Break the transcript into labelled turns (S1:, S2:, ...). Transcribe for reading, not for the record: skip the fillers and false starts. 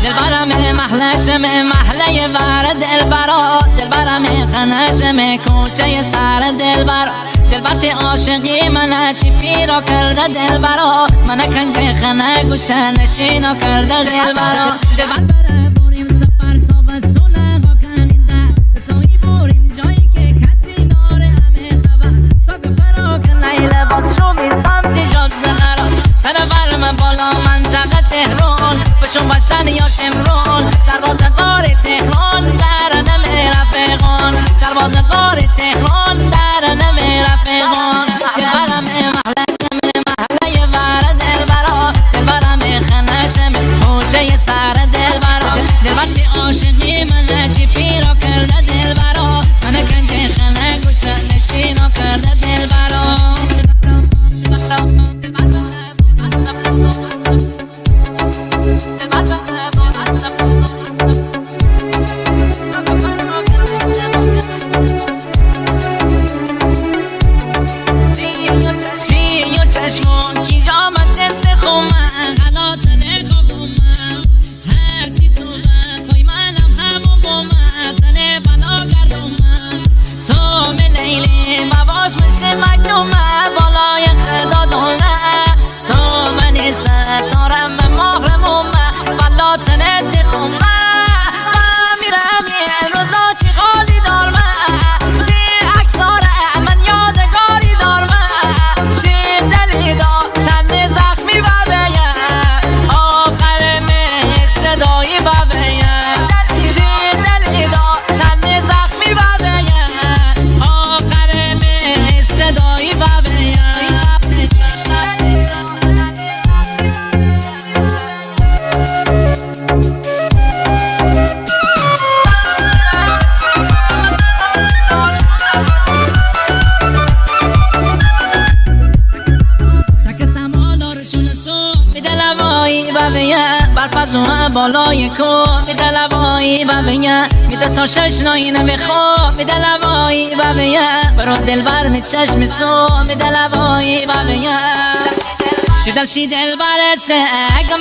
S1: دلبرم محلشم محله ور دلبرا، دلبرم خنشم کوچه سر دلبرا. دلبرت عاشقی من چی پیرا کرده دلبرا، من کنج خنه گوشه نشینا کرده دلبرا. دلبر بره بریم سفر تا به سونه کننده، سایی بریم جایی که کسی داره همه خبر. ساک برا که لیله باز شو بی سمت جاده قرار. سر برم بالا منطقه تهران، بشون باشن یا شمران. دروازه‌دار تهران در نمی رفیقان، دروازه‌دار تهران در نمی رفیقان. دلبرم محلشم محله ور دلبرا، دلبرم خنشم کوچه سر دلبرا. دلبرت عاشقی من چی پیرا کرده دلبرا، من کنج خنه گوشه نشینا کرده دلبرا. چشمون کی جامت سخومن غلات نخوبومن، هرچی تو بخوای منم همون بومن. سنه بلا گردومن سوم لیلی مواش میشه مگنومن، بالای خدا دونه تو منی ستارم محرمومن. بلا تنه سخومن من میرم یه روزا چی خالی دارمن، چی اکساره من یادگاری دارمن. چند زخمی و بیم آخر مهر صدایی و بیم، شیر دلی دا چند زخمی و بیم آخر مهر صدایی و بیم. برپزوه بالای کو میده لوایی و بیم، میده تا ششنایی نمیخوا میده لوایی و بیم. برو دلبر می چشم سو میده لوایی و بیم. شیدل برسه اگه